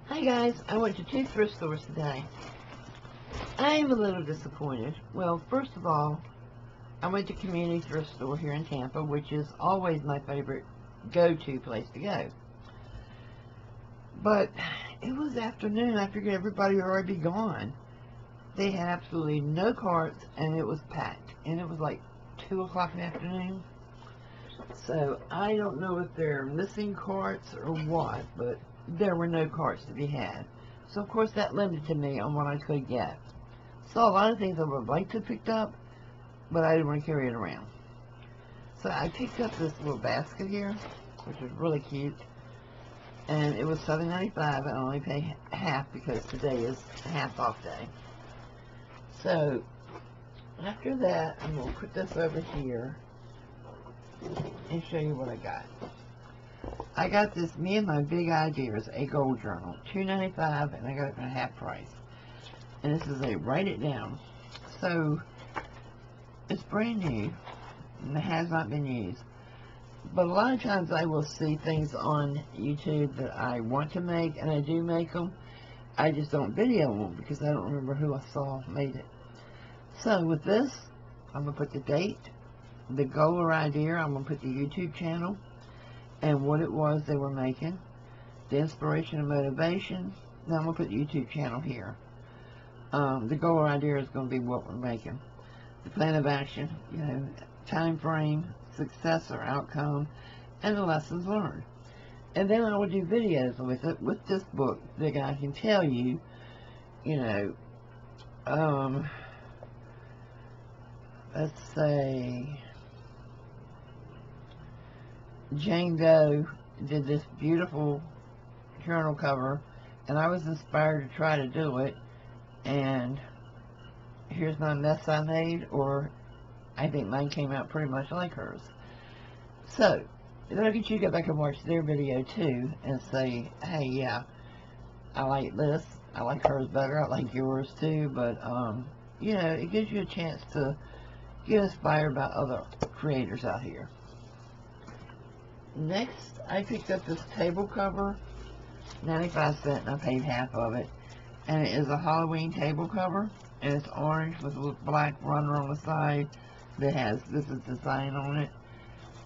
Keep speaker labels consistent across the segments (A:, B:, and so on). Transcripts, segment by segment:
A: Hi guys, I went to 2 thrift stores today. I'm a little disappointed. Well, first of all, I went to Community Thrift Store here in Tampa, which is always my favorite go-to place to go. But it was afternoon. I figured everybody would already be gone. They had absolutely no carts, and it was packed. And it was like 2 o'clock in the afternoon. So I don't know if they're missing carts or what, but there were no carts to be had. So of course that limited me on what I could get. Saw a lot of things I would have liked to have picked up, but I didn't want to carry it around. So I picked up this little basket here, which is really cute. And it was $7.95. I only pay half because today is half off day. So after that, I'm going to put this over here and show you what I got. I got this Me and My Big Ideas, a gold journal, $2.95, and I got it for half price. And this is a write it down. So it's brand new and it has not been used. But a lot of times I will see things on YouTube that I want to make, and I do make them. I just don't video them because I don't remember who I saw made it. So with this, I'm going to put the date, the goal or idea. I'm going to put the YouTube channel and what it was they were making, the inspiration and motivation. Now I'm going to put the YouTube channel here. The goal or idea is going to be what we're making. The plan of action, time frame, success or outcome, and the lessons learned. And then I will do videos with it, with this book that I can tell you, let's say Jane Doe did this beautiful journal cover, and I was inspired to try to do it, and here's my mess I made, or I think mine came out pretty much like hers. So that'll get you to go back and watch their video too and say, hey, yeah, I like this, I like hers better, I like yours too, but it gives you a chance to get inspired by other creators out here. Next, I picked up this table cover, 95 cents, and I paid half of it. And it is a Halloween table cover, and it's orange with a black runner on the side that has this design on it.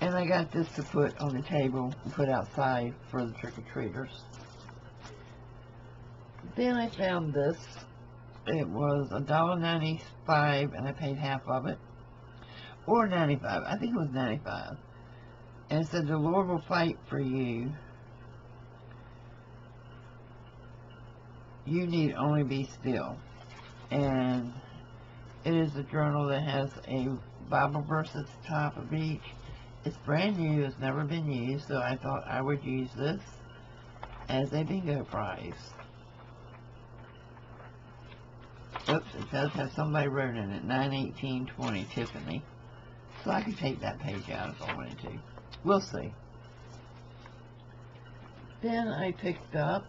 A: And I got this to put on the table and put outside for the trick-or-treaters. Then I found this. It was $1.95, and I paid half of it. Or 95. I think it was 95. And it said, the Lord will fight for you. You need only be still. And it is a journal that has a Bible verse at the top of each. It's brand new. It's never been used. So I thought I would use this as a bingo prize. Oops, it does have somebody wrote in it, 9/18/20, Tiffany. So I could take that page out if I wanted to. We'll see. Then I picked up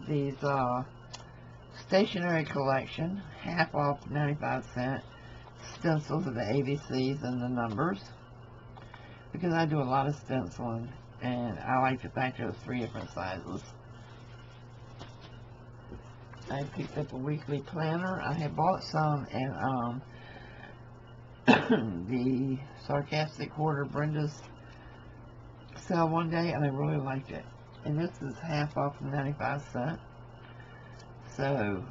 A: these stationery collection, half off, 95 cents, stencils of the ABCs and the numbers, because I do a lot of stenciling, and I like the fact that it was 3 different sizes. I picked up a weekly planner. I had bought some in the Sarcastic Hoarder Brenda's sale one day, and I really liked it. And this is half off from 95 cents. So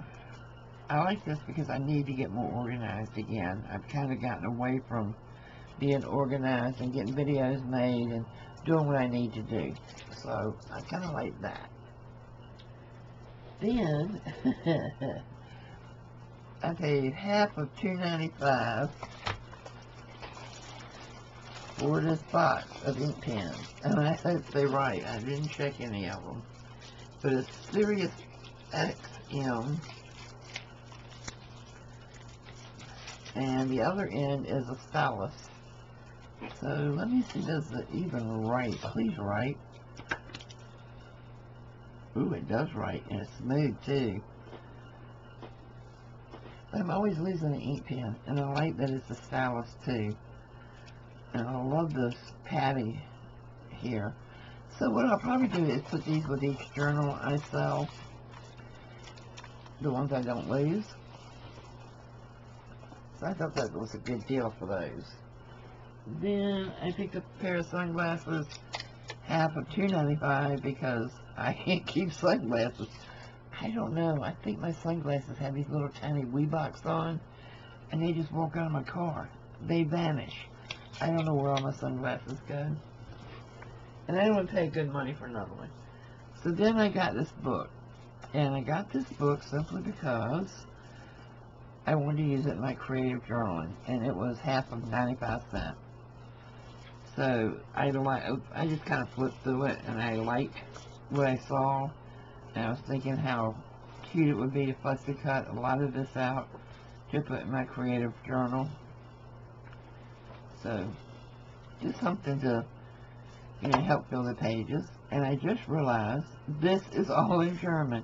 A: I like this because I need to get more organized again. I've kind of gotten away from being organized and getting videos made and doing what I need to do. So I kind of like that. Then I paid half of $2.95 for this box of ink pens. And I hope they're right. I didn't check any of them. But it's Serious XM. And the other end is a stylus. So let me see, does it even write? Please write. Ooh, it does write, and it's smooth too. But I'm always losing an ink pen, and I like that it's a stylus too. And I love this patty here. So what I'll probably do is put these with each journal I sell, the ones I don't lose. So I thought that was a good deal for those. Then I picked up a pair of sunglasses, half of $2.95, because I can't keep sunglasses. I don't know. I think my sunglasses have these little tiny Weebox on, and they just walk out of my car. They vanish. I don't know where all my sunglasses go. And I don't want to pay good money for another one. So then I got this book. And I got this book simply because I wanted to use it in my creative journaling. And it was half of 95 cents. So I just kind of flipped through it, and I liked what I saw. And I was thinking how cute it would be if I could cut a lot of this out to put in my creative journal. So just something to, you know, help fill the pages. And I just realized this is all in German.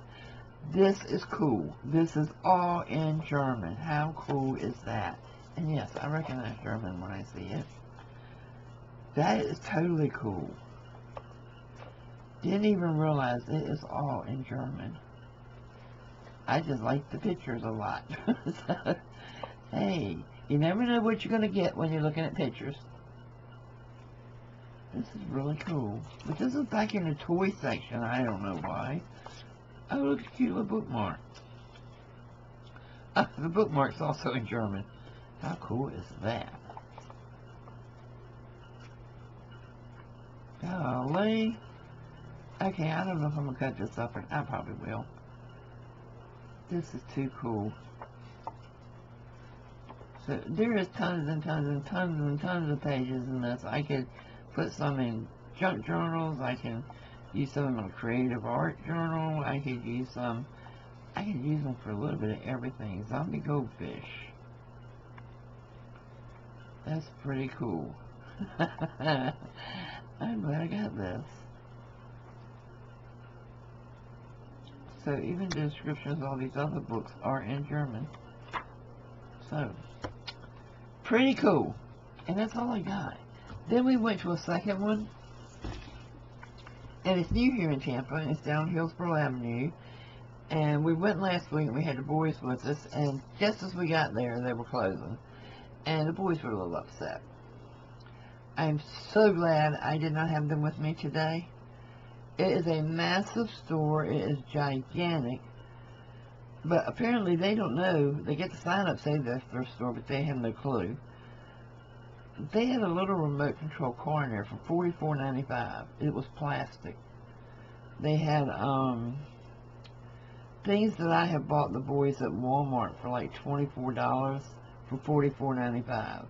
A: This is cool. This is all in German. How cool is that? And yes, I recognize German when I see it. That is totally cool. Didn't even realize it is all in German. I just like the pictures a lot. So, hey, you never know what you're going to get when you're looking at pictures. This is really cool. But this is back in the toy section. I don't know why. Oh, look at the cute little bookmark. The bookmark's also in German. How cool is that? Golly. Okay, I don't know if I'm going to cut this up. I probably will. This is too cool. So there is tons and tons and tons and tons of pages in this. I could put some in junk journals. I can use some in a creative art journal. I could use them for a little bit of everything. Zombie goldfish. That's pretty cool. I'm glad I got this. So even the descriptions of all these other books are in German. So, pretty cool. And that's all I got. Then we went to a second one. And it's new here in Tampa. And it's down Hillsborough Avenue. And we went last week and we had the boys with us. And just as we got there, they were closing. And the boys were a little upset. I'm so glad I did not have them with me today. It is a massive store. It is gigantic. But apparently they don't know. They get the sign up saying that's their store, but they have no clue. They had a little remote control car in there for $44.95. It was plastic. They had things that I have bought the boys at Walmart for like $24 for $44.95.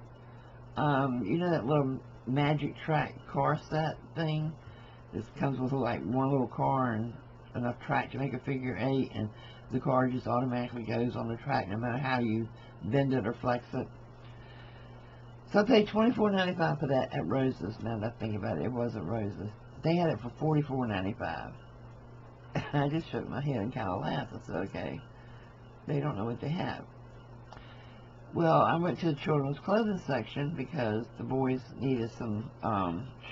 A: You know that little Magic Track car set thing? This comes with like one little car and enough track to make a figure 8, and the car just automatically goes on the track no matter how you bend it or flex it. So I paid $24.95 for that at Rose's. Now that I think about it, it wasn't Rose's. They had it for $44.95. I just shook my head and kind of laughed. I said, okay, they don't know what they have. Well, I went to the children's clothing section because the boys needed some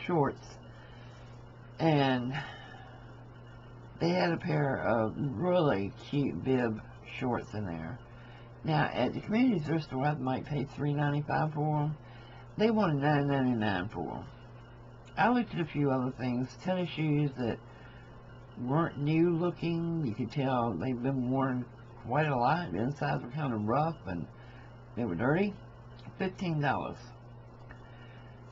A: shorts. And they had a pair of really cute bib shorts in there. Now, at the community thrift store, I might pay $3.95 for them. They wanted $9.99 for them. I looked at a few other things. Tennis shoes that weren't new looking. You could tell they've been worn quite a lot. The insides were kind of rough and they were dirty. $15.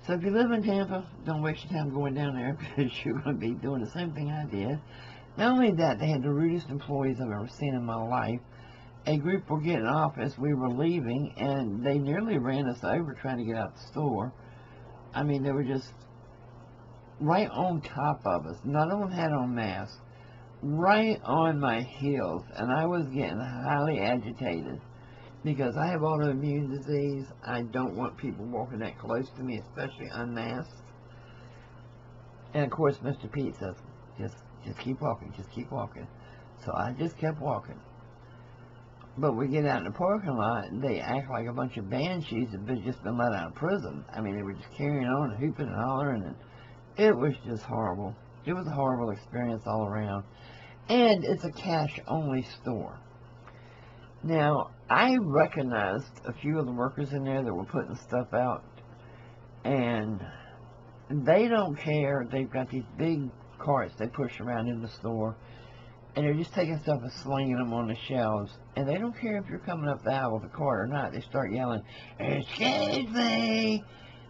A: So if you live in Tampa, don't waste your time going down there because you're going to be doing the same thing I did. Not only that, they had the rudest employees I've ever seen in my life. A group were getting off as we were leaving, and they nearly ran us over trying to get out the store. I mean, they were just right on top of us. None of them had on masks. Right on my heels, and I was getting highly agitated. Because I have autoimmune disease, I don't want people walking that close to me, especially unmasked. And of course, Mr. Pete says, just keep walking, just keep walking. So I just kept walking. But we get out in the parking lot, and they act like a bunch of banshees that had just been let out of prison. I mean, they were just carrying on and hooping and hollering, and it was just horrible. It was a horrible experience all around. And it's a cash-only store. Now, I recognized a few of the workers in there that were putting stuff out, and they don't care. They've got these big carts they push around in the store, and they're just taking stuff and slinging them on the shelves, and they don't care if you're coming up the aisle with a cart or not. They start yelling, "Excuse me!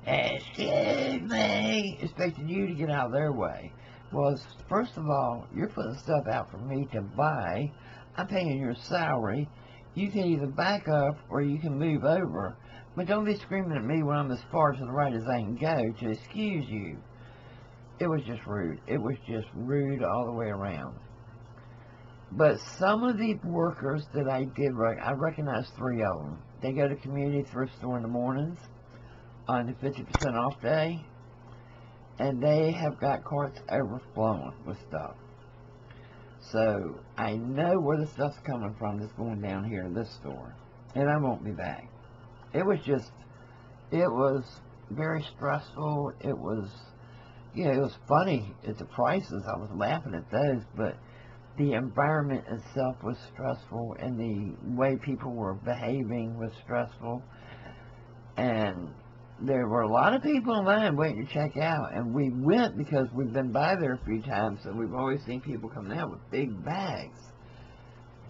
A: Excuse me!" expecting you to get out of their way. Well, first of all, you're putting stuff out for me to buy. I'm paying your salary. You can either back up or you can move over. But don't be screaming at me when I'm as far to the right as I can go to excuse you. It was just rude. It was just rude all the way around. But some of the workers that I recognized 3 of them. They go to community thrift store in the mornings on the 50% off day, and they have got carts overflowing with stuff. So I know where the stuff's coming from that's going down here to this store, and I won't be back. It was very stressful. It was funny at the prices. I was laughing at those, but the environment itself was stressful, and the way people were behaving was stressful. And there were a lot of people in line waiting to check out, and we went because we've been by there a few times, and we've always seen people coming out with big bags.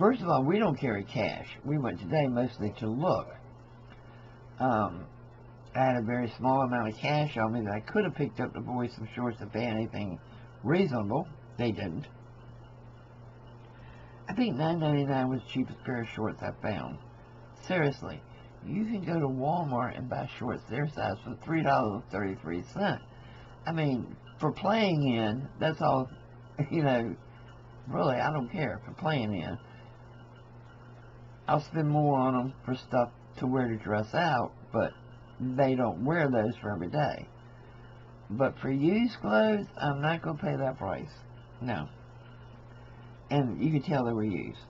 A: First of all, we don't carry cash. We went today mostly to look. I had a very small amount of cash on me that I could have picked up the boys some shorts if they had anything reasonable. They didn't. I think $9.99 was the cheapest pair of shorts I found. Seriously, you can go to Walmart and buy shorts their size for $3.33. I mean, for playing in, that's all, really, I don't care. For playing in, I'll spend more on them for stuff to wear to dress out, but they don't wear those for every day. But for used clothes, I'm not going to pay that price. No. And you can tell they were used.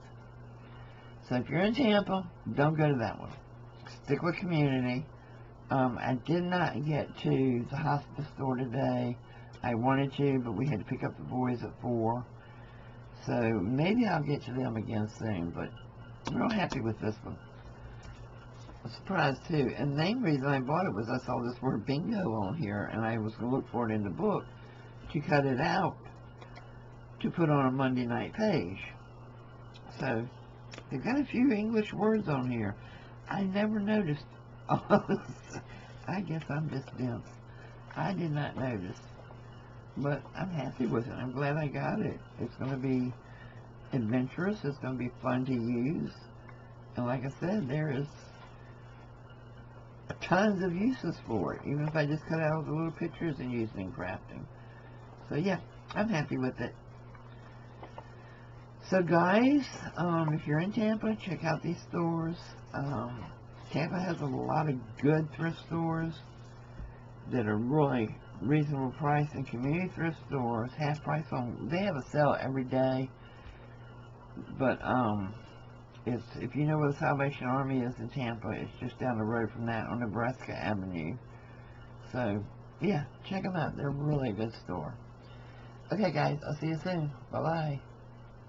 A: So if you're in Tampa, don't go to that one. Stick with community. I did not get to the hospital store today. I wanted to, but we had to pick up the boys at 4. So maybe I'll get to them again soon, but I'm real happy with this one. I'm surprised too. And the main reason I bought it was I saw this word bingo on here, and I was going to look for it in the book to cut it out to put on a Monday night page. So they've got a few English words on here. I never noticed. I guess I'm just dense. I did not notice. But I'm happy with it. I'm glad I got it. It's going to be adventurous. It's going to be fun to use. And like I said, there is tons of uses for it. Even if I just cut out the little pictures and use it in crafting. So yeah, I'm happy with it. So guys, if you're in Tampa, check out these stores. Tampa has a lot of good thrift stores that are really reasonable price, and community thrift stores, half price on. They have a sale every day, but if you know where the Salvation Army is in Tampa, it's just down the road from that on Nebraska Avenue. So yeah, check them out. They're really a good store. Okay guys, I'll see you soon. Bye bye.